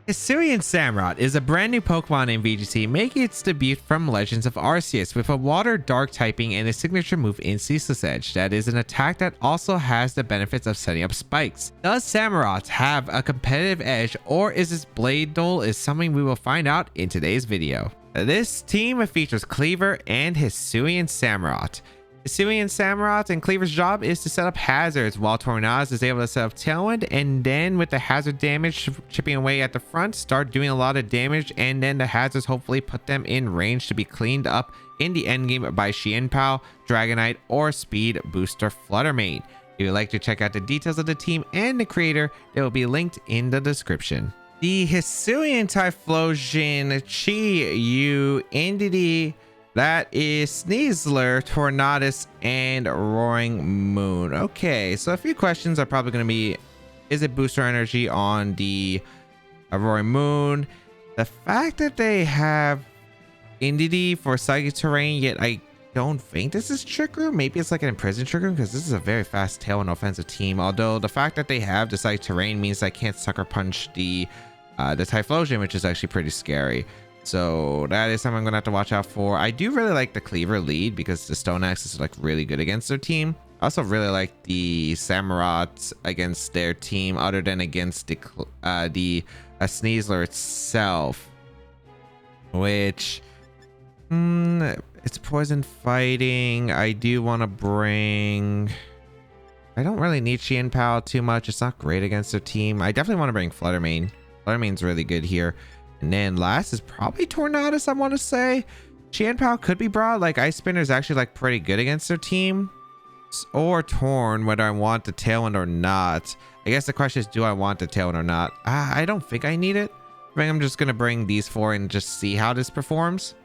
Hisui and Samurott is a brand new Pokemon in VGC, making its debut from Legends of Arceus with a Water Dark typing and a signature move in Ceaseless Edge. That is an attack that also has the benefits of setting up spikes. Does Samurott have a competitive edge, or is its blade dull? Is something we will find out in today's video. This team features Cleaver and Hisui and Samurott. Hisui and Samurott and Cleaver's job is to set up hazards, while Tornadus is able to set up Tailwind, and then with the hazard damage chipping away at the front, start doing a lot of damage, and then the hazards hopefully put them in range to be cleaned up in the endgame by Xianpao, Dragonite, or Speed Booster Fluttermane. If you'd like to check out the details of the team and the creator, they will be linked in the description. The Hisuian Typhlosion Chi-Yu entity, that is Sneasler, Tornadus, and Roaring Moon. Okay, so a few questions are probably going to be, is it booster energy on the Roaring Moon? The fact that they have entity for Psychic Terrain, yet I don't think this is Trick Room. Maybe it's like an Imprisoned Trick Room, because this is a very fast tail and offensive team. Although the fact that they have the Psychic Terrain means I can't Sucker Punch the Typhlosion, which is actually pretty scary. So that is something I'm gonna have to watch out for. I do really like the Cleaver lead because the Stone Axe is like really good against their team. I also really like the Samurott against their team, other than against the Sneasler itself, which it's poison fighting. I do want to bring, I don't really need Xianpao too much. It's not great against their team. I definitely want to bring Fluttermane. Fluttermane's really good here. And then last is probably Tornadus, I want to say. Xianpao could be brought. Like, Ice Spinner is actually like pretty good against their team. Or Torn, whether I want the Tailwind or not. I guess the question is, do I want the Tailwind or not? I don't think I need it. I think I'm just going to bring these four and just see how this performs.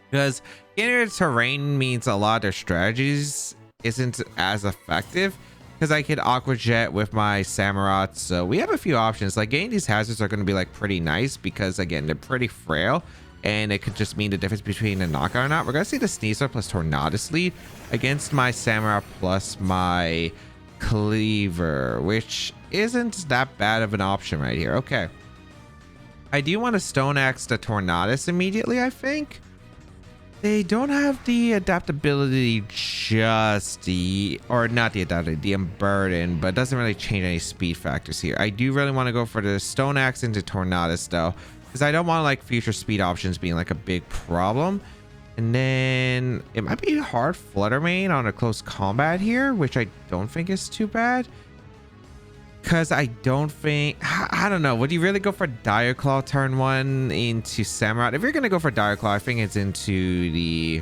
Because inner terrain means a lot of their strategies isn't as effective. Because I could Aqua Jet with my Samurott. So we have a few options. Like, getting these hazards are going to be like pretty nice, because again, they're pretty frail, and it could just mean the difference between a knockout or not. We're going to see the Sneasler plus Tornadus lead against my Samurott plus my Cleaver, which isn't that bad of an option right here. Okay, I do want to Stone Axe the Tornadus immediately. I think they don't have the adaptability or not the adaptability, the unburden, but it doesn't really change any speed factors here. I do really want to go for the Stone Axe into Tornadus though, because I don't want like future speed options being like a big problem. And then it might be hard Fluttermane on a close combat here, which I don't think is too bad. Because I don't think, I don't know, would you really go for Dire Claw turn one into Samurott? If you're going to go for Dire Claw, I think it's into the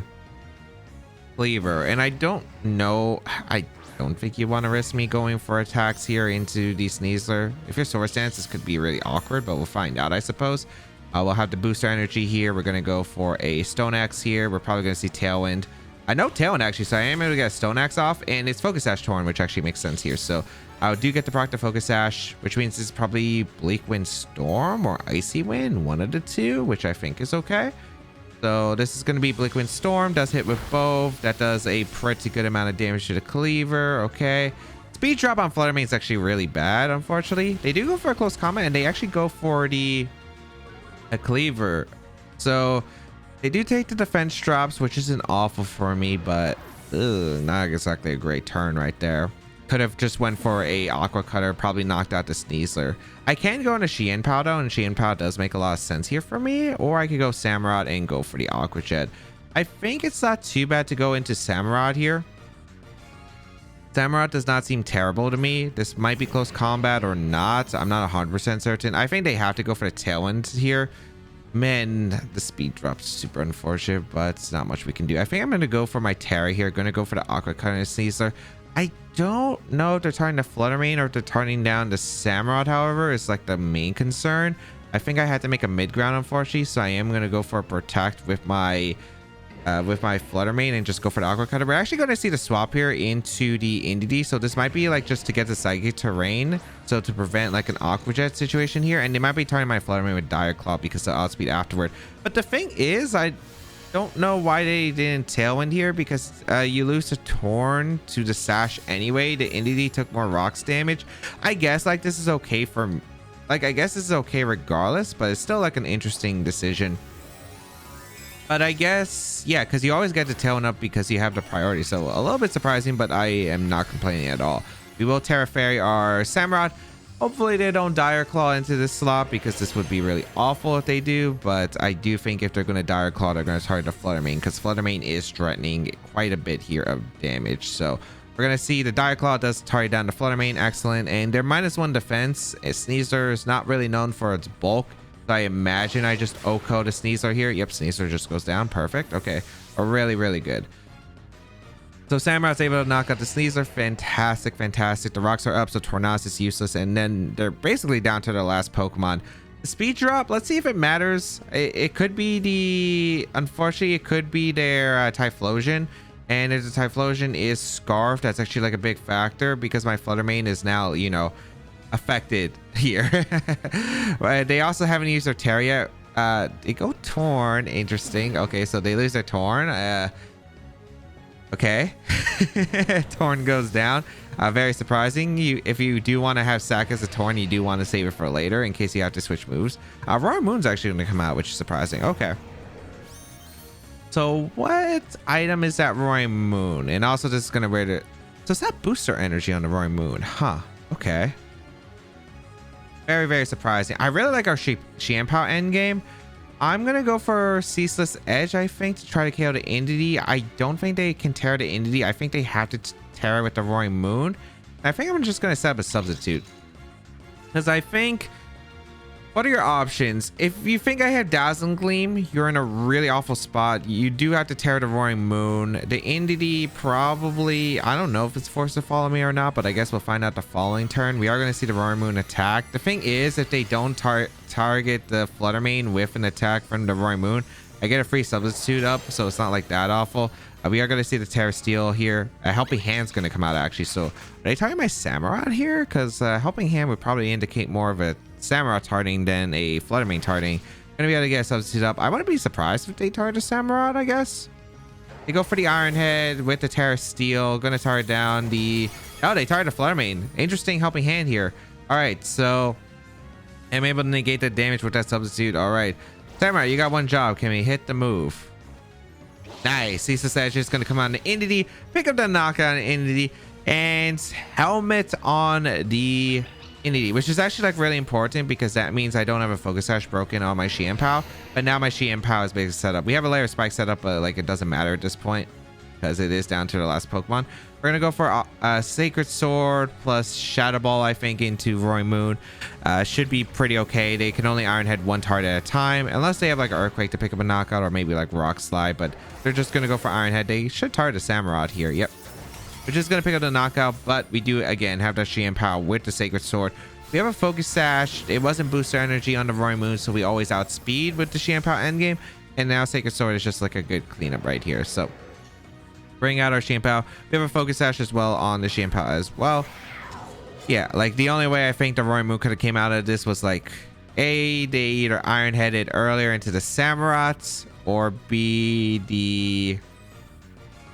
Cleaver. And I don't know, I don't think you want to risk me going for attacks here into the Sneasler. If you're Swords Dance, this could be really awkward, but we'll find out, I suppose. We'll have the booster energy here. We're going to go for a Stone Axe here. We're probably going to see Tailwind. I know Tailwind actually, so I am able to get a Stone Axe off, and it's Focus Sash Torn, which actually makes sense here. So I do get the proc to Focus Sash, which means it's probably Bleak Wind Storm or Icy Wind, one of the two, which I think is okay. So this is going to be Bleak Wind Storm, does hit with both. That does a pretty good amount of damage to the Cleaver. Okay. Speed drop on Fluttermane is actually really bad, unfortunately. They do go for a close combat, and they actually go for the Cleaver. So they do take the defense drops, which isn't awful for me, but not exactly a great turn right there. Could have just went for a Aqua Cutter, probably knocked out the Sneasler. I can go into Xianpao though, and Xianpao does make a lot of sense here for me. Or I could go Samurott and go for the Aqua Jet. I think it's not too bad to go into Samurott here. Samurott does not seem terrible to me. This might be close combat or not. I'm not 100% certain. I think they have to go for the Tailwind here. Man, the speed drop's super unfortunate, but it's not much we can do. I think I'm going to go for my Terra here. Going to go for the Aqua Cutter and Sneasler. I don't know if they're turning to Fluttermane or if they're turning down the Samurott, however, is like the main concern. I think I had to make a mid ground, unfortunately, so I am going to go for a Protect with my Fluttermane and just go for the Aqua Cutter. We're actually going to see the swap here into the Entity, so this might be like just to get the Psychic Terrain, so to prevent like an Aqua Jet situation here. And they might be turning my Fluttermane with Dire Claw because of outspeed afterward. But the thing is, I don't know why they didn't Tailwind here, because you lose to Torn to the Sash anyway. The Entity took more rocks damage. I guess like this is okay for like, I guess this is okay regardless, but it's still like an interesting decision. But I guess, yeah, because you always get to Tailwind up because you have the priority. So a little bit surprising, but I am not complaining at all. We will Terra Fairy our Samurott. Hopefully they don't Dire Claw into this slot, because this would be really awful if they do. But I do think if they're going to Dire Claw, they're going to target the Flutter Mane, because Flutter Mane is threatening quite a bit here of damage. So we're going to see the Dire Claw does target down the Flutter Mane. Excellent. And their -1 defense. Sneasler is not really known for its bulk. So I imagine I just OHKO the Sneasler here. Yep, Sneasler just goes down. Perfect. Okay. Really, really good. So Samurott's able to knock out the Sneasler. Fantastic, fantastic. The rocks are up, so Tornadus is useless. And then they're basically down to their last Pokemon. The speed drop, let's see if it matters. It could be the... Unfortunately, it could be their Typhlosion. And if the Typhlosion is Scarfed, that's actually like a big factor, because my Flutter Mane is now, you know, affected here. They also haven't used their Terra yet. They go Torn. Interesting. Okay, so they lose their Torn. Okay. Torn goes down. Very surprising. If you do want to have Sack as a Torn, you do want to save it for later in case you have to switch moves. Roaring Moon's actually going to come out, which is surprising. Okay. So what item is that Roaring Moon? And also this is going to wear the... So is that booster energy on the Roaring Moon? Huh. Okay. Very, very surprising. I really like our Xianpao endgame. I'm going to go for Ceaseless Edge, I think, to try to KO the Entity. I don't think they can Terra the Entity. I think they have to Terra with the Roaring Moon. I think I'm just going to set up a substitute. Because I think... What are your options? If you think I have Dazzling Gleam, you're in a really awful spot. You do have to Terra the Roaring Moon. The Entity probably... I don't know if it's forced to follow me or not, but I guess we'll find out the following turn. We are going to see the Roaring Moon attack. The thing is, if they don't target the Flutter Mane with an attack from the Roaring Moon, I get a free substitute up, so it's not like that awful. We are going to see the Terra Steel here. A Helping Hand's going to come out, actually. So, are they targeting my Samurott here? Because Helping Hand would probably indicate more of a Samurott targeting than a Flutter Mane targeting. Gonna be able to get a substitute up. I wouldn't be surprised if they target a Samurott, I guess. They go for the Iron Head with the Terra Steel. Gonna target down the... Oh, they target a Flutter Mane. Interesting Helping Hand here. Alright, so... I'm able to negate the damage with that substitute. Alright. Samurott, you got one job. Can we hit the move? Nice. Ceaseless Edge is gonna come on the Entity. Pick up the knockout on the Entity. And Helmet on the... Entity, which is actually like really important, because that means I don't have a Focus Sash broken on my Xianpao, but now my Xianpao is basically set up. We have a Layer Spike set up, but like it doesn't matter at this point because it is down to the last Pokemon. We're gonna go for a Sacred Sword plus Shadow Ball, I think, into Roaring Moon. Should be pretty okay. They can only Iron Head one target at a time, unless they have like Earthquake to pick up a knockout, or maybe like Rock Slide, but they're just gonna go for Iron Head. They should target a Samurott here. Yep. We're just going to pick up the knockout, but we do, again, have the Xianpao with the Sacred Sword. We have a Focus Sash. It wasn't booster energy on the Roaring Moon, so we always outspeed with the Xianpao endgame. And now Sacred Sword is just like a good cleanup right here. So, bring out our Xianpao. We have a Focus Sash as well on the Xianpao as well. Yeah, like the only way I think the Roaring Moon could have came out of this was like, A, they either Iron Headed earlier into the Samurotts, or B,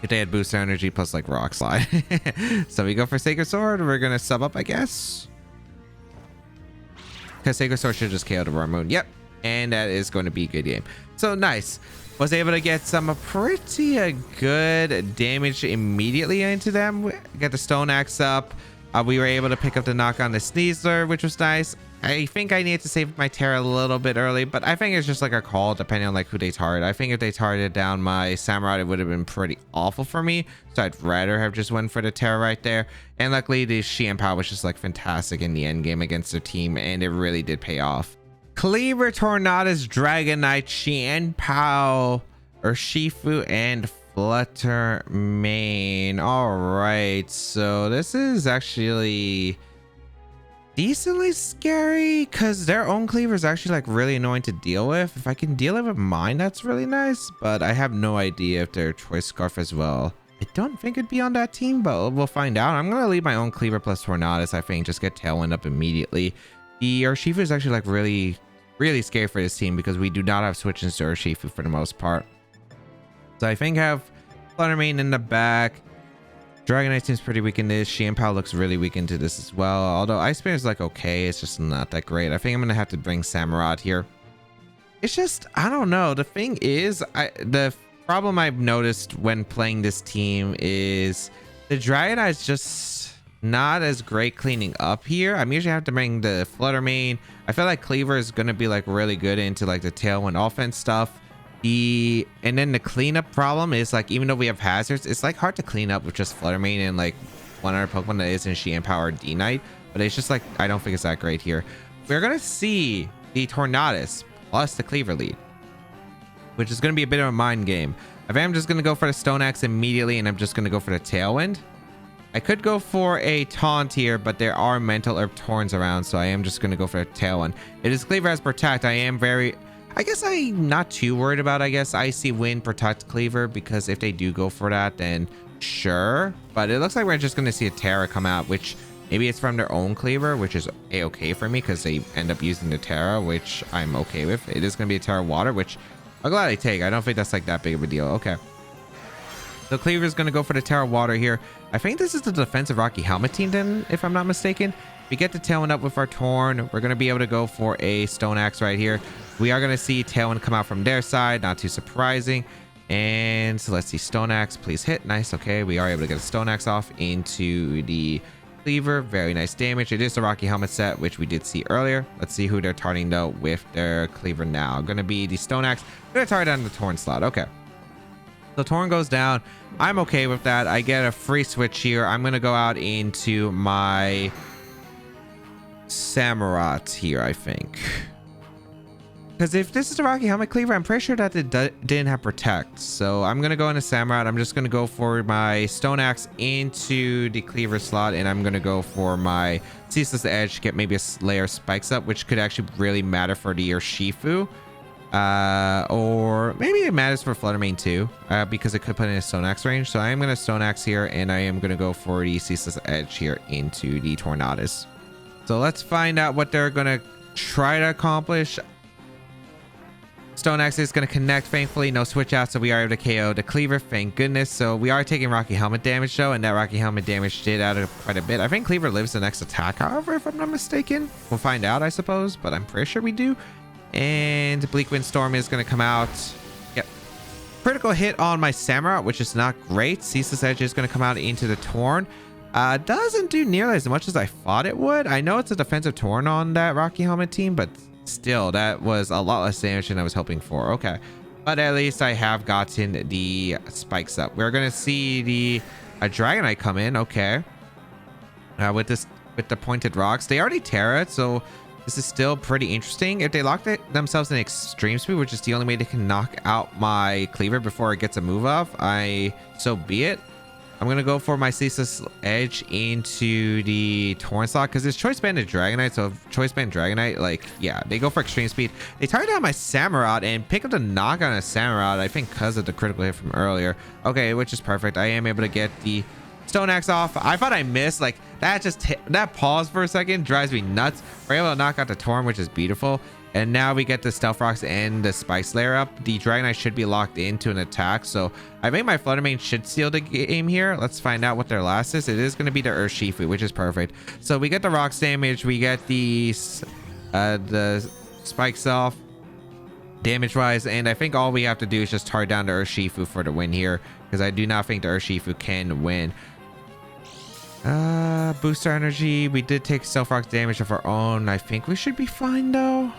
if they had booster energy plus like Rock Slide. So we go for Sacred Sword. We're gonna sub up, I guess, because Sacred Sword should just KO the Roaring Moon. Yep, and that is going to be a good game. So nice. Was able to get some pretty good damage immediately into them. Get the Stone Axe up. We were able to pick up the knock on the Sneasler, which was nice. I think I needed to save my Terra a little bit early, but I think it's just like a call depending on like who they target. I think if they targeted down my Samurott, it would have been pretty awful for me. So I'd rather have just went for the Terra right there. And luckily the Xianpao was just like fantastic in the end game against their team, and it really did pay off. Cleaver, Tornadus, Dragonite, Xianpao, Urshifu, and Flutter Mane. All right, so this is actually decently scary because their own Cleaver is actually like really annoying to deal with. If I can deal with mine, that's really nice, but I have no idea if their Choice Scarf as well. I don't think it'd be on that team, but we'll find out. I'm gonna leave my own Cleaver plus Tornadus. I think just get Tailwind up immediately. The Urshifu is actually like really scary for this team because we do not have switches to Urshifu for the most part. So I think have Flutter Mane in the back. Dragonite seems pretty weak in this. Xianpao looks really weak into this as well. Although Ice Bear is like okay, it's just not that great. I think I'm gonna have to bring Samurott here. It's just, I don't know. The thing is, the problem I've noticed when playing this team is the Dragonite is just not as great cleaning up here. I'm usually have to bring the Flutter Mane. I feel like Cleaver is gonna be like really good into like the Tailwind offense stuff. And then the cleanup problem is like, even though we have hazards, it's like hard to clean up with just Flutter Mane and like one other Pokemon that isn't Xianpao or D-Knight. But it's just like, I don't think it's that great here. We're gonna see the Tornadus plus the Cleaver lead, which is gonna be a bit of a mind game. I think I'm just gonna go for the Stone Axe immediately, and I'm just gonna go for the Tailwind. I could go for a Taunt here, but there are Mental Herb Torns around, so I am just gonna go for a Tailwind. It is Cleaver as Protect. I guess I'm not too worried about, Icy Wind Protect Cleaver, because if they do go for that, then sure. But it looks like we're just going to see a Terra come out, which maybe it's from their own Cleaver, which is a-okay for me because they end up using the Terra, which I'm okay with. It is going to be a Terra Water, which I'll gladly take. I don't think that's like that big of a deal. Okay. So Cleaver is going to go for the Terra Water here. I think this is the defensive Rocky Helmet team then, if I'm not mistaken. We get the Tailwind up with our Torn. We're going to be able to go for a Stone Axe right here. We are going to see Tailwind come out from their side. Not too surprising. And so let's see. Stone Axe, please hit. Nice. Okay. We are able to get a Stone Axe off into the Cleaver. Very nice damage. It is the Rocky Helmet set, which we did see earlier. Let's see who they're targeting though with their Cleaver now. Going to be the Stone Axe. Going to target on the Torn slot. Okay. So Torn goes down. I'm okay with that. I get a free switch here. I'm going to go out into my Samurott here, I think. Because if this is the Rocky Helmet Cleaver, I'm pretty sure that it didn't have Protect. So I'm going to go into Samurott. I'm just going to go for my Stone Axe into the Cleaver slot. And I'm going to go for my Ceaseless Edge to get maybe a layer of spikes up, which could actually really matter for the Urshifu. Or maybe it matters for Flutter Mane too, because it could put in a Stone Axe range. So I am going to Stone Axe here, and I am going to go for the Ceaseless Edge here into the Tornadus. So let's find out what they're going to try to accomplish. Stone Axe is going to connect, thankfully. No switch out, so we are able to KO the Cleaver, thank goodness. So we are taking Rocky Helmet damage though, and that Rocky Helmet damage did add quite a bit. I think Cleaver lives the next attack, however, if I'm not mistaken. We'll find out, I suppose, but I'm pretty sure we do. And Bleak Wind Storm is going to come out. Yep. Critical hit on my Samurott, which is not great. Ceaseless Edge is going to come out into the Torn. Doesn't do nearly as much as I thought it would. I know it's a defensive Torn on that Rocky Helmet team, but still, that was a lot less damage than I was hoping for. Okay. But at least I have gotten the spikes up. We're going to see the Dragonite come in. Okay. With the pointed rocks. They already Terra, so this is still pretty interesting. If they lock themselves in Extreme Speed, which is the only way they can knock out my Cleaver before it gets a move off, so be it. I'm going to go for my Ceaseless Edge into the Torn slot because it's Choice Band and Dragonite. So Choice Band Dragonite, like, yeah, they go for Extreme Speed. They target down my Samurott and pick up the knock on a Samurott, I think because of the critical hit from earlier. Okay, which is perfect. I am able to get the Stone Axe off. I thought I missed. Like, that pause for a second drives me nuts. We're able to knock out the Torn, which is beautiful. And now we get the Stealth Rocks and the Spice Layer up. The Dragonite should be locked into an attack. So I think my Flutter Mane should seal the game here. Let's find out what their last is. It is going to be the Urshifu, which is perfect. So we get the Rocks damage. We get the Spikes off damage-wise. And I think all we have to do is just tar down the Urshifu for the win here. Because I do not think the Urshifu can win. Booster energy. We did take Stealth Rocks damage of our own. I think we should be fine though.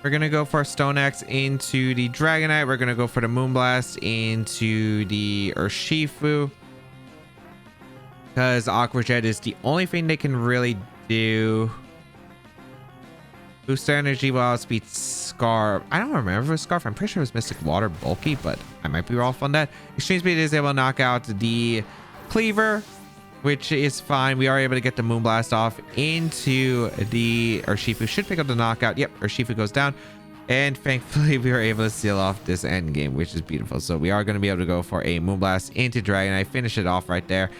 We're going to go for Stone Axe into the Dragonite. We're going to go for the Moonblast into the Urshifu. Because Aqua Jet is the only thing they can really do. Boost energy, Wild Speed, Scarf. I don't remember if it was Scarf. I'm pretty sure it was Mystic Water, Bulky, but I might be off on that. Extreme Speed is able to knock out the Cleaver, which is fine. We are able to get the Moonblast off into the Urshifu. Should pick up the knockout. Yep, Urshifu goes down. And thankfully, we were able to seal off this end game, which is beautiful. So we are going to be able to go for a Moonblast into Dragonite. Finish it off right there.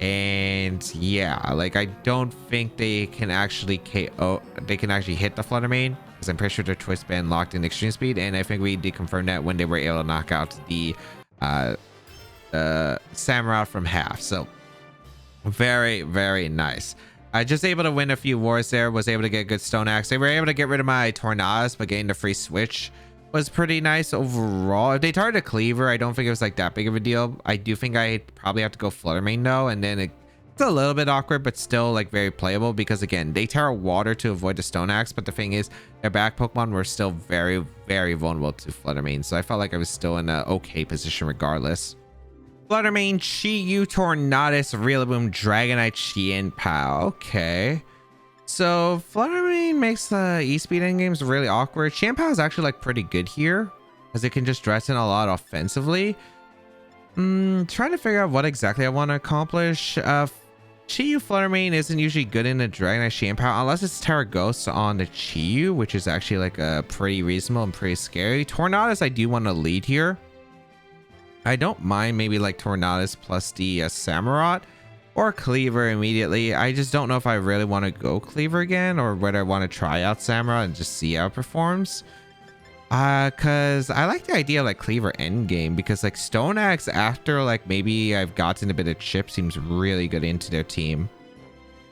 And yeah, like I don't think they can actually KO. They can actually hit the Flutter Mane because I'm pretty sure their Choice Band locked in Extreme Speed. And I think we did confirm that when they were able to knock out the Samurott from half. So very, very nice. I just able to win a few wars there, was able to get a good Stone Axe. They were able to get rid of my Tornadus, but getting the free switch was pretty nice overall. If they targeted a Cleaver, I don't think it was like that big of a deal. I do think I probably have to go Flutter Mane though, and then it's a little bit awkward, but still like very playable because again, they Terra Water to avoid the Stone Axe, but the thing is their back Pokemon were still very, very vulnerable to Flutter Mane, so I felt like I was still in an okay position regardless. Flutter Mane, Chi-Yu, Tornadus, Rillaboom, Dragonite, Chien-Pao. Okay. So Flutter Mane makes the E-Speed endgames really awkward. Chien-Pao is actually like pretty good here because it can just dress in a lot offensively. Trying to figure out what exactly I want to accomplish. Chi-Yu Flutter Mane isn't usually good in the Dragonite Chien-Pao unless it's Terra Ghost on the Chi-Yu, which is actually like a pretty reasonable and pretty scary. Tornadus I do want to lead here. I don't mind maybe like Tornadus plus the Samurott or Cleaver immediately. I just don't know if I really want to go Cleaver again or whether I want to try out Samurott and just see how it performs. Cause I like the idea of like Cleaver endgame because like Stone Axe after like maybe I've gotten a bit of chip seems really good into their team.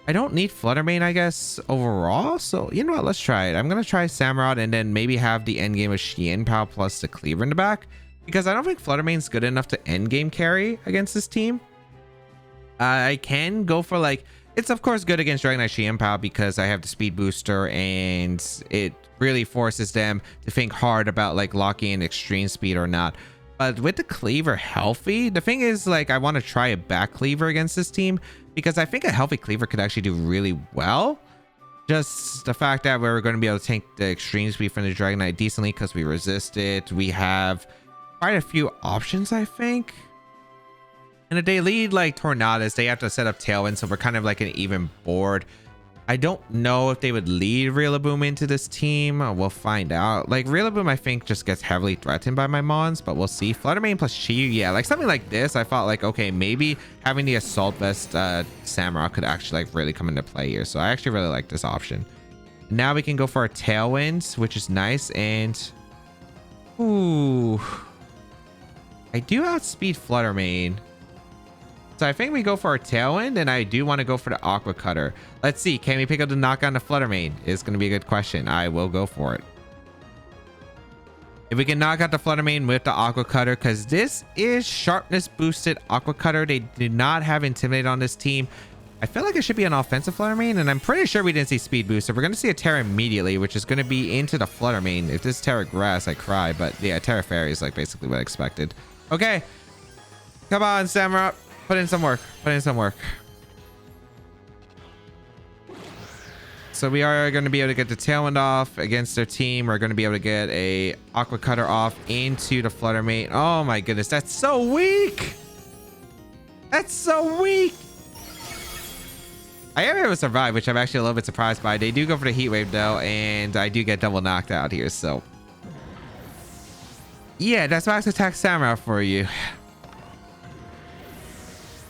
I don't need Flutter Mane, I guess, overall. So you know what, let's try it. I'm gonna try Samurott and then maybe have the endgame of Chien-Pao plus the Cleaver in the back. Because I don't think Flutter Mane's good enough to endgame carry against this team. I can go for like, it's of course good against Dragonite Chien-Pao because I have the speed booster and it really forces them to think hard about like locking in extreme speed or not. But with the Cleaver healthy, the thing is like I want to try a back Cleaver against this team because I think a healthy Cleaver could actually do really well. Just the fact that we're going to be able to tank the extreme speed from the Dragonite decently because we resist it. We have quite a few options, I think. And if they lead like Tornadus, they have to set up Tailwind, so we're kind of like an even board. I don't know if they would lead Rillaboom into this team. We'll find out. Like Rillaboom, I think just gets heavily threatened by my Mons, but we'll see. Flutter Mane plus Chi-Yu, yeah, like something like this. I thought like, okay, maybe having the Assault Vest Samurott could actually like really come into play here. So I actually really like this option. Now we can go for a Tailwind, which is nice. And ooh, I do outspeed Flutter Mane. So I think we go for a Tailwind, and I do want to go for the Aqua Cutter. Let's see. Can we pick up the knock on the Flutter Mane? It's going to be a good question. I will go for it. If we can knock out the Flutter Mane with the Aqua Cutter, because this is sharpness boosted Aqua Cutter. They do not have Intimidate on this team. I feel like it should be an offensive Flutter Mane, and I'm pretty sure we didn't see Speed Boost. So we're going to see a Terra immediately, which is going to be into the Flutter Mane. If this is Terra Grass, I cry. But yeah, Terra Fairy is like basically what I expected. Okay. Come on, Samurott. Put in some work. Put in some work. So we are going to be able to get the Tailwind off against their team. We're going to be able to get a Aqua Cutter off into the Flutter Mane. Oh my goodness. That's so weak. That's so weak. I am able to survive, which I'm actually a little bit surprised by. They do go for the Heat Wave though, and I do get double knocked out here. So yeah, that's Max Attack Samurott for you.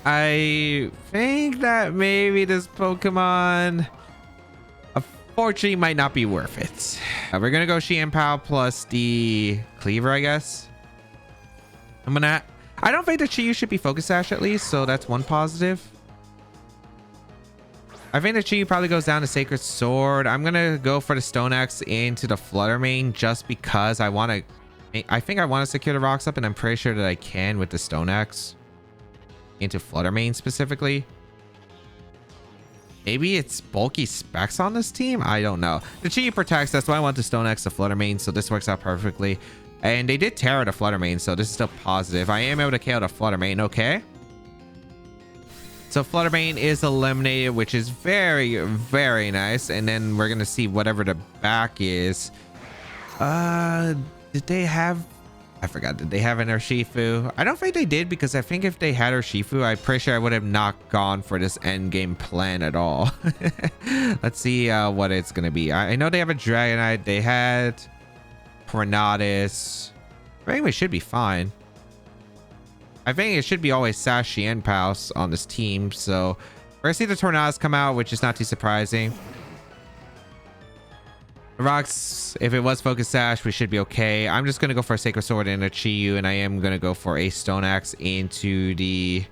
I think that maybe this Pokemon unfortunately might not be worth it. We're gonna go Chien-Pao plus the Cleaver, I guess. I don't think the Chi-Yu should be Focus Sash at least, so that's one positive. I think the Chi-Yu probably goes down to Sacred Sword. I'm gonna go for the Stone Axe into the Flutter Mane just because I think I want to secure the rocks up, and I'm pretty sure that I can with the Stone Axe into Flutter Mane specifically. Maybe it's bulky specs on this team. I don't know. The Chi-Yu protects. That's why I want the Stone Axe to Flutter Mane, so this works out perfectly. And they did Terra to Flutter Mane, so this is still positive. I am able to KO the Flutter Mane. Okay. So Flutter Mane is eliminated, which is very, very nice. And then we're gonna see whatever the back is. Did they have? I forgot. Did they have an Urshifu? I don't think they did, because I think if they had Urshifu, I'm pretty sure I would have not gone for this end game plan at all. Let's see what it's gonna be. I know they have a Dragonite. They had Tornadus. I think we should be fine. I think it should be always Sash Chien-Pao on this team. So we're gonna see the Tornadus come out, which is not too surprising. Rocks, if it was Focus Sash, we should be okay. I'm just going to go for a Sacred Sword and a Chi-Yu, and I am going to go for a Stone Axe into the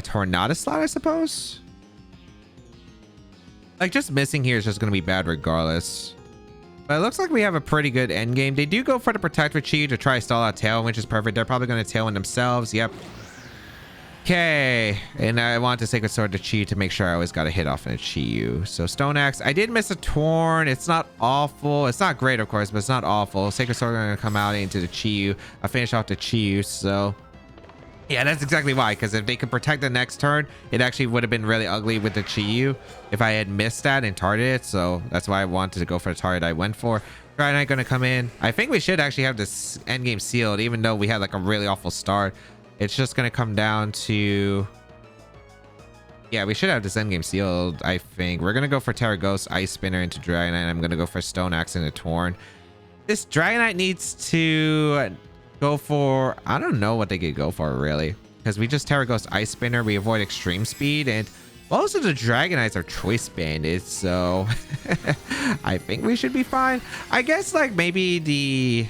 Tornado slot, I suppose. Like, just missing here is just going to be bad regardless. But it looks like we have a pretty good end game. They do go for the Protect with Chi to try to stall out Tailwind, which is perfect. They're probably going to Tailwind themselves. Yep. Okay. And I want to Sacred Sword to Chi to make sure I always got a hit off in a Chi-Yu. So Stone Axe. I did miss a Torn. It's not awful. It's not great, of course, but it's not awful. Sacred Sword are going to come out into the Chi-Yu. I finish off the Chi-Yu, so... yeah, that's exactly why, because if they could protect the next turn, it actually would have been really ugly with the Chi-Yu if I had missed that and targeted it. So that's why I wanted to go for the target I went for. Dragonite going to come in. I think we should actually have this endgame sealed, even though we had like a really awful start. It's just going to come down to... yeah, we should have this endgame sealed, I think. We're going to go for Terra Ghost, Ice Spinner into Dragonite. I'm going to go for Stone Axe into Torn. This Dragonite needs to... go for, I don't know what they could go for really, because we just Terra Ghost Ice Spinner, we avoid extreme speed, and most of the Dragonites are choice banded, so I think we should be fine. I guess like maybe the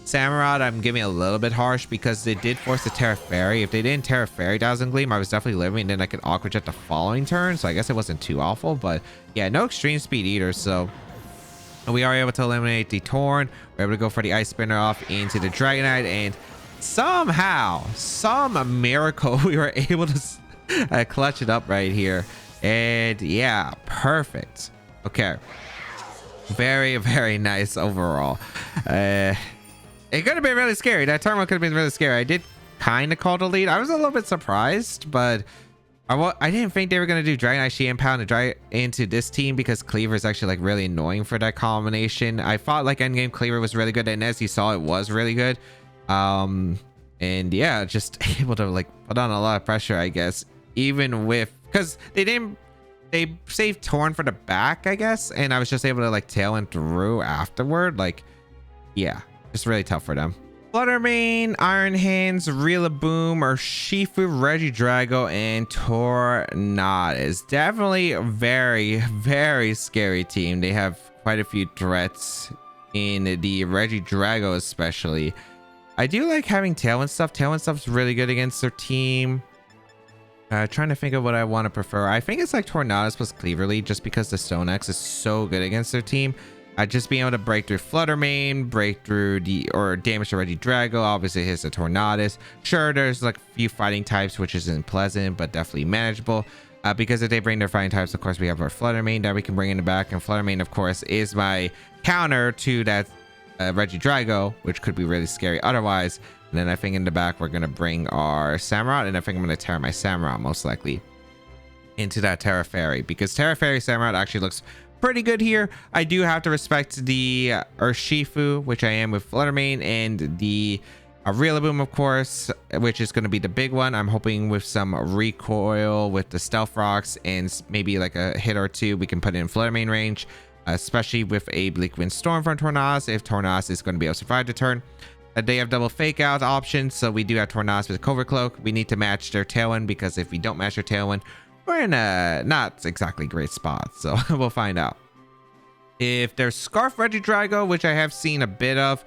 Samurott I'm giving a little bit harsh because they did force the Terra Fairy. If they didn't Terra Fairy Dazzling Gleam, I was definitely living, and then I could Aqua Jet the following turn, so I guess it wasn't too awful. But yeah, no extreme speed either, so we are able to eliminate the Torn. We're able to go for the Ice Spinner off into the Dragonite, and somehow, some miracle, we were able to clutch it up right here. And yeah, perfect. Okay. Very, very nice overall. It could have been really scary. That turn one could have been really scary. I did kind of call the lead. I was a little bit surprised, but I didn't think they were going to do Dragonite Sheehan Pound and dry into this team because Cleaver is actually like really annoying for that combination. I thought like endgame Cleaver was really good, and as you saw, it was really good. And yeah, just able to like put on a lot of pressure, I guess, even with, because they saved Torn for the back, I guess, and I was just able to like Tailwind through afterward. Like, yeah, just really tough for them. Fluttermane, Iron Hands, Rillaboom, Urshifu, Regidrago, and Tornado is definitely a very, very scary team. They have quite a few threats in the Regidrago especially. I do like having Tailwind stuff. Tailwind stuff's really good against their team. Trying to think of what I want to prefer. I think it's like Tornadus plus Cleaverly, just because the Stone X is so good against their team. Just being able to break through Fluttermane, break through or damage to Regidrago, obviously hits the Tornadus. Sure, there's like a few fighting types, which isn't pleasant, but definitely manageable. Because if they bring their fighting types, of course, we have our Fluttermane that we can bring in the back. And Fluttermane, of course, is my counter to that Regidrago, which could be really scary otherwise. And then I think in the back, we're going to bring our Samurott, and I think I'm going to tear my Samurott most likely into that Terra Fairy, because Terra Fairy Samurott actually looks pretty good here. I do have to respect the Urshifu, which I am with Fluttermane, and the Rillaboom, of course, which is going to be the big one. I'm hoping with some recoil with the Stealth Rocks and maybe like a hit or two, we can put it in Fluttermane range, especially with a Bleak Wind Storm from Tornadus, if Tornadus is going to be able to survive the turn. They have double fake out options, so we do have Tornadus with a Covert Cloak. We need to match their Tailwind, because if we don't match their Tailwind, we're in a not exactly great spot, so we'll find out. If there's Scarf Regidrago, which I have seen a bit of,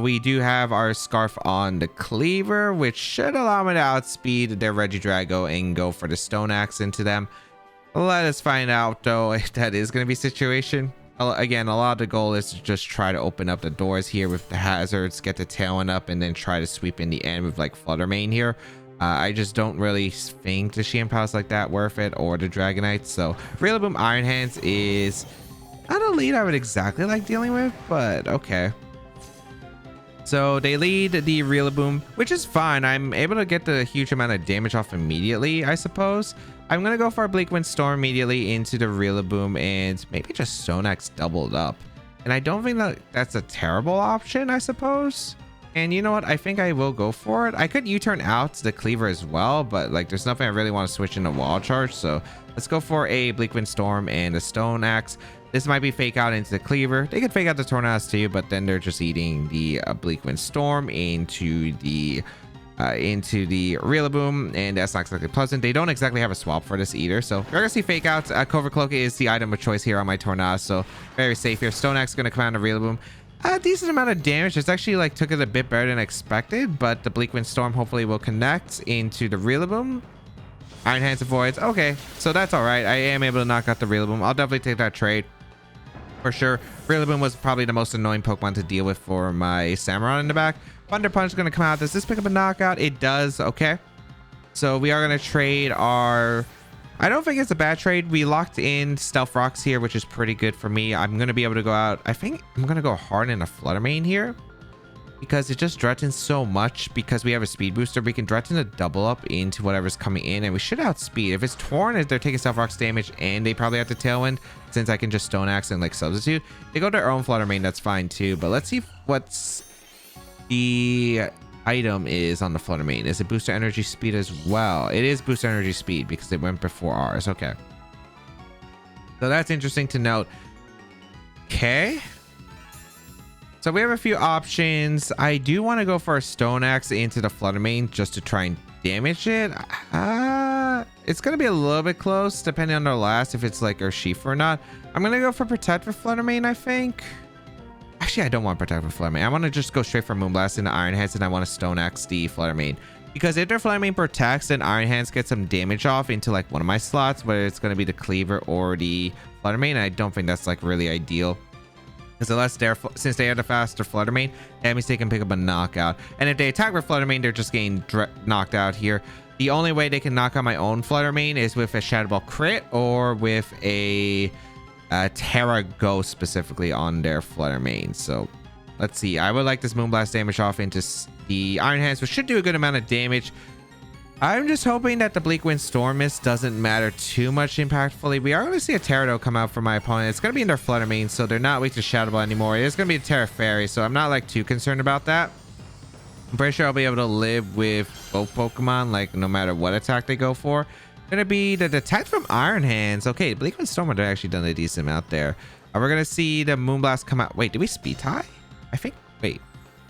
we do have our Scarf on the Cleaver, which should allow me to outspeed their Regidrago and go for the Stone Axe into them. Let us find out, though, if that is going to be a situation. Again, a lot of the goal is to just try to open up the doors here with the hazards, get the Tailwind up, and then try to sweep in the end with like Fluttermane here. I just don't really think the Sheehan Power is like that worth it, or the Dragonite. So Rillaboom Iron Hands is not a lead I would exactly like dealing with, but okay. So they lead the Rillaboom, which is fine. I'm able to get the huge amount of damage off immediately, I suppose. I'm going to go for a Bleak Wind Storm immediately into the Rillaboom and maybe just Stone Axe doubled up. And I don't think that that's a terrible option, I suppose. And you know what? I think I will go for it. I could U-turn out the Cleaver as well, but like there's nothing I really want to switch into Wall Charge. So let's go for a Bleak Wind Storm and a Stone Axe. This might be fake out into the Cleaver. They could fake out the Tornadus too, but then they're just eating the Bleak Wind Storm into the into the Rillaboom, and that's not exactly pleasant. They don't exactly have a swap for this either, so we're gonna see fake outs. Covert Cloak is the item of choice here on my Tornado, so very safe here. Stone Axe gonna come out on the Rillaboom. A decent amount of damage. It's actually like took it a bit better than expected, but the Bleak Wind Storm hopefully will connect into the Rillaboom. Iron Hands avoids. Okay, so that's all right. I am able to knock out the Rillaboom. I'll definitely take that trade for sure. Rillaboom was probably the most annoying Pokemon to deal with for my Samurott in the back. Thunder Punch is going to come out. Does this pick up a knockout? It does. Okay, so we are going to trade our... I don't think it's a bad trade. We locked in Stealth Rocks here, which is pretty good for me. I'm going to be able to go out. I think I'm going to go hard in a Flutter Mane here, because it just threatens so much. Because we have a speed booster, we can threaten to double up into whatever's coming in, and we should outspeed. If it's Torn, if they're taking Stealth Rocks damage and they probably have to Tailwind, since I can just Stone Axe and like substitute, they go to their own Flutter Mane, that's fine too. But let's see what's the item is on the Flutter Mane. Is it booster energy speed as well? It is booster energy speed because it went before ours. Okay, so that's interesting to note. Okay, so we have a few options. I do want to go for a Stone Axe into the Flutter Mane just to try and damage it. It's going to be a little bit close depending on their last, if it's like Urshifu or not. I'm going to go for Protect for Flutter Mane, I think. Actually, I don't want Protect for Flutter Mane. I want to just go straight for Moonblast into Iron Hands, and I want to Stone Axe the Flutter Mane. Because if their Flutter Mane protects, then Iron Hands gets some damage off into like one of my slots, whether it's going to be the Cleaver or the Flutter Mane. I don't think that's like really ideal. Because unless they're, since they are the faster Flutter Mane, that means they can pick up a knockout. And if they attack with Flutter Mane, they're just getting knocked out here. The only way they can knock out my own Flutter Mane is with a Shadow Ball crit or with a Terra Ghost specifically on their Flutter Mane. So let's see. I would like this Moonblast damage off into the Iron Hands, which should do a good amount of damage. I'm just hoping that the Bleak Wind Storm Mist doesn't matter too much impactfully. We are going to see a Terradome come out for my opponent. It's going to be in their Flutter Mane, so they're not weak to Shadow Ball anymore. It is going to be a Terra Fairy, so I'm not like too concerned about that. I'm pretty sure I'll be able to live with both Pokemon, like no matter what attack they go for. Going to be the Detect from Iron Hands. Okay, Bleak Wind Storm, they're actually done a decent amount there. We're going to see the Moonblast come out. Wait, did we speed tie? I think, wait.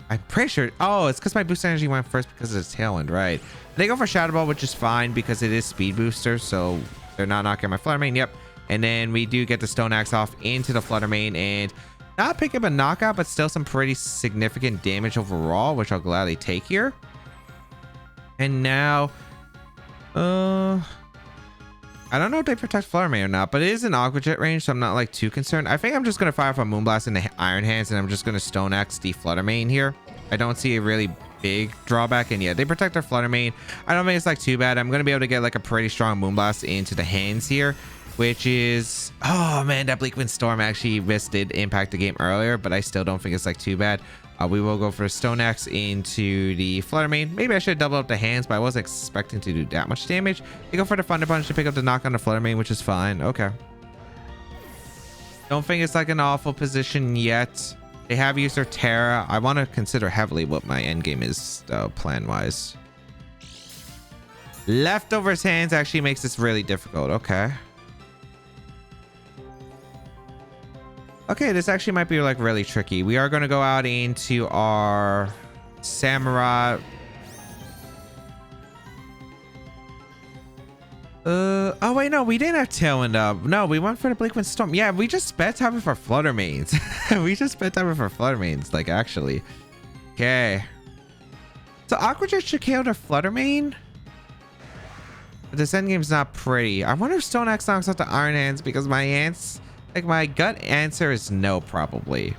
I'm pretty sure. Oh, it's because my boost energy went first because of the Tailwind, right? They go for Shadow Ball, which is fine because it is speed booster, so they're not knocking my Flutter Mane. Yep. And then we do get the Stone Axe off into the Flutter Mane and not pick up a knockout, but still some pretty significant damage overall, which I'll gladly take here. And now, I don't know if they protect Flutter Mane or not, but it is an Aqua Jet range, so I'm not like too concerned. I think I'm just going to fire off a Moonblast into Iron Hands, and I'm just going to Stone Axe the Flutter Mane here. I don't see a really big drawback, and yeah, they protect their Flutter Mane. I don't think it's like too bad. I'm going to be able to get like a pretty strong Moonblast into the hands here, which is... Oh man, that Bleak Wind Storm actually did impact the game earlier, but I still don't think it's like too bad. We will go for a Stone Axe into the Flutter Mane. Maybe I should double up the hands, but I wasn't expecting to do that much damage. They go for the Thunder Punch to pick up the knock on the Flutter Mane, which is fine. Okay. Don't think it's like an awful position yet. They have used their Terra. I want to consider heavily what my end game is plan-wise. Leftovers hands actually makes this really difficult. Okay. Okay, this actually might be like really tricky. We are going to go out into our Samurott. Oh wait, no, we didn't have Tailwind up. No, we went for the Bleak Wind Storm. Yeah, we just spent time with our Flutter Manes. We just spent time with our Flutter Manes, like actually. Okay. So Aqua Jet should KO their Flutter Mane. But this endgame's not pretty. I wonder if Stone Axe knocks out the Iron Hands because my gut answer is no, probably.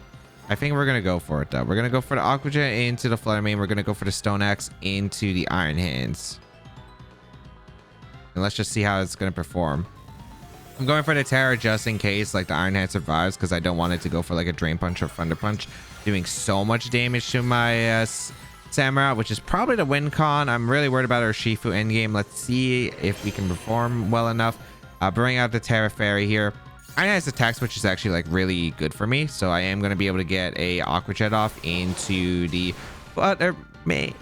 I think we're gonna go for it though. We're gonna go for the Aqua Jet into the Flutter Mane. We're gonna go for the Stone Axe into the Iron Hands. And let's just see how it's gonna perform. I'm going for the Terra just in case like the Iron Hand survives, because I don't want it to go for like a Drain Punch or Thunder Punch, doing so much damage to my Samurott, which is probably the win con. I'm really worried about our Urshifu endgame. Let's see if we can perform well enough. Bring out the Terra Fairy here. Iron Hand's attacks, which is actually like really good for me, so I am going to be able to get a Aqua Jet off into the Flutter Mane.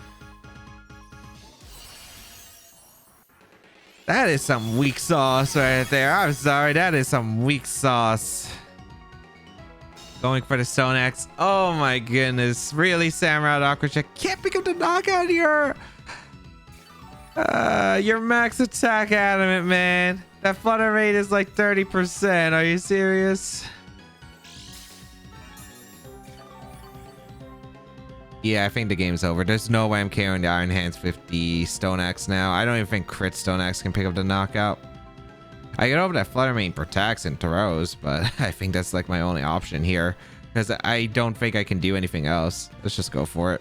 That is some weak sauce right there. I'm sorry, that is some weak sauce. Going for the Stone Axe. Oh my goodness. Really, Samurott Aqua Jet can't pick up the knockout here. Your max attack adamant, man. That flutter rate is like 30%. Are you serious? Yeah, I think the game's over. There's no way I'm carrying the Iron Hands 50 Stone Axe now. I don't even think Crit Stone Axe can pick up the knockout. I get over that Flutter Mane protects and throws, but I think that's like my only option here because I don't think I can do anything else. Let's just go for it.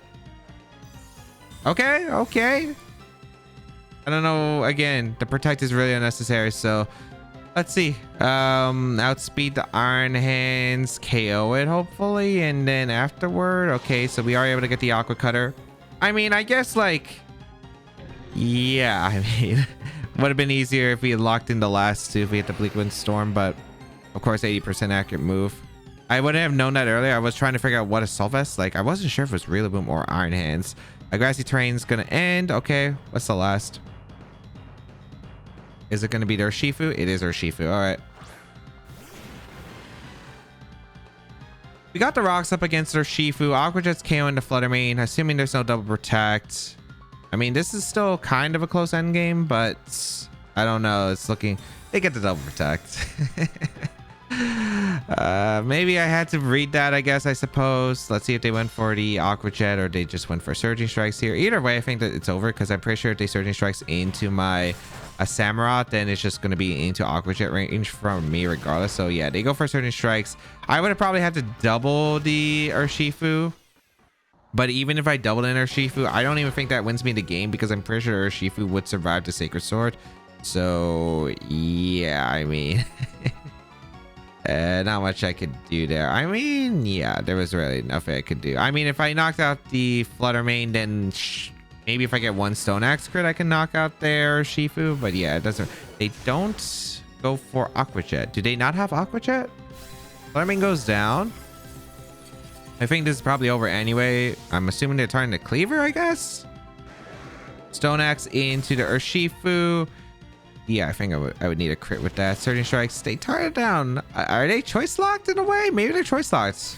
Okay, okay. I don't know. Again, the protect is really unnecessary, so let's see. Outspeed the Iron Hands, KO it hopefully, and then afterward, okay, so we are able to get the Aqua Cutter. I mean, I guess like, yeah, I mean, would have been easier if we had locked in the last two if we hit the Bleak Wind Storm, but of course 80% accurate move. I wouldn't have known that earlier. I was trying to figure out what a Assault Vest, like I wasn't sure if it was Rillaboom or Iron Hands. A Grassy Terrain's gonna end. Okay, what's the last? Is it going to be their Urshifu? It is Urshifu. All right. We got the rocks up against their Urshifu. Aqua Jet's KO into Flutter Mane. Assuming there's no double protect. I mean, this is still kind of a close end game, but I don't know. It's looking... They get the double protect. Maybe I had to read that, I guess, I suppose. Let's see if they went for the Aqua Jet or they just went for Surging Strikes here. Either way, I think that it's over because I'm pretty sure if they Surging Strikes into my... a Samurott, then it's just going to be into Aqua Jet range from me regardless. So yeah, they go for Surging Strikes. I would have probably had to double the Urshifu, but even if I doubled an Urshifu, I don't even think that wins me the game because I'm pretty sure Urshifu would survive the Sacred Sword. So yeah, I mean not much I could do there. I mean, yeah, there was really nothing I could do. I mean, if I knocked out the Flutter Mane, then maybe if I get one Stone Axe crit, I can knock out their Shifu. But yeah, it doesn't. They don't go for Aqua Jet. Do they not have Aqua Jet? Flutter Mane goes down. I think this is probably over anyway. I'm assuming they're turning to Cleaver, I guess. Stone Axe into the Urshifu. Yeah, I think I would need a crit with that. Surging Strikes. They turn it down. Are they choice locked in a way? Maybe they're choice locked.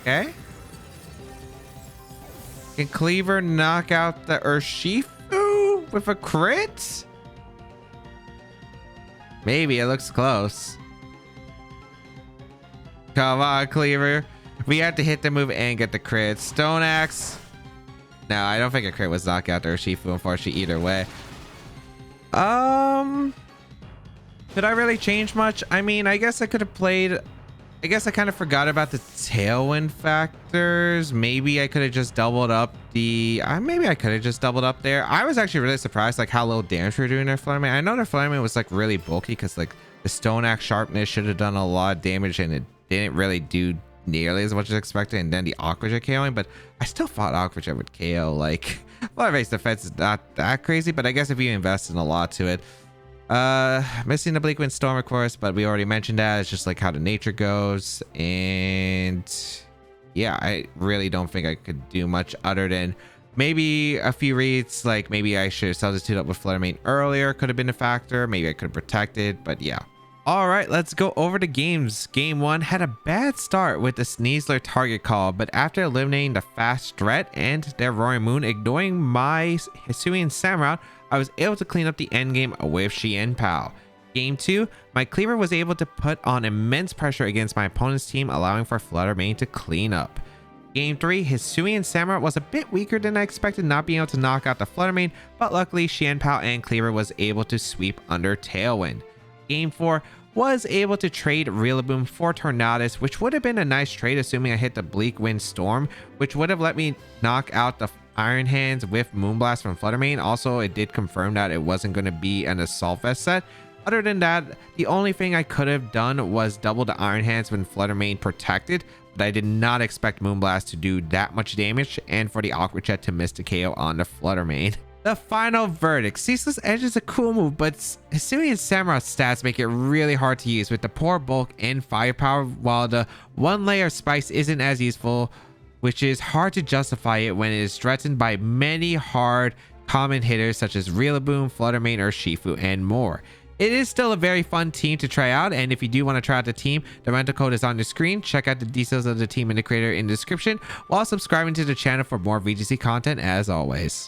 Okay. Can Cleaver knock out the Urshifu with a crit? Maybe. It looks close. Come on, Cleaver. We have to hit the move and get the crit. Stone Axe. No, I don't think a crit was knock out the Urshifu, unfortunately, either way. Did I really change much? I mean, I guess I could have played... I guess I kind of forgot about the tailwind factors. Maybe I could have just doubled up the... maybe I could have just doubled up there. I was actually really surprised like how little damage we were doing their Flutter Mane. I know their Flutter Mane was like really bulky because like the Stone Axe sharpness should have done a lot of damage and it didn't really do nearly as much as expected. And then the Aqua Jet KOing, but I still thought Aqua Jet would KO. Like, Flutter Mane's defense is not that crazy, but I guess if you invest in a lot to it. Missing the Bleak Wind Storm, of course, but we already mentioned that. It's just like how the nature goes. And yeah, I really don't think I could do much other than maybe a few reads. Like maybe I should have substituted up with Flutter Mane earlier. Could have been a factor. Maybe I could have protected, but yeah. All right, let's go over the games. Game 1 had a bad start with the Sneasler target call, but after eliminating the Fast Threat and their Roaring Moon, ignoring my Hisui and Samurott, I was able to clean up the endgame with Xian Pao. Game 2, my Cleaver was able to put on immense pressure against my opponent's team, allowing for Flutter Mane to clean up. Game 3, Hisui and Samurott was a bit weaker than I expected, not being able to knock out the Flutter Mane, but luckily Xian Pao and Cleaver was able to sweep under Tailwind. Game 4 was able to trade Rillaboom for Tornadus, which would have been a nice trade assuming I hit the Bleak Wind Storm, which would have let me knock out the Iron Hands with Moonblast from Flutter Mane. Also, it did confirm that it wasn't going to be an Assault Vest set. Other than that, the only thing I could have done was double the Iron Hands when Flutter Mane protected, but I did not expect Moonblast to do that much damage and for the Aqua Jet to miss the KO on the Flutter Mane. The final verdict. Ceaseless Edge is a cool move, but Hisui and Samurott's stats make it really hard to use with the poor bulk and firepower, while the one layer spice isn't as useful, which is hard to justify it when it is threatened by many hard common hitters such as Rillaboom, Flutter Mane, Urshifu, and more. It is still a very fun team to try out, and if you do want to try out the team, the rental code is on your screen. Check out the details of the team and the creator in the description while subscribing to the channel for more VGC content as always.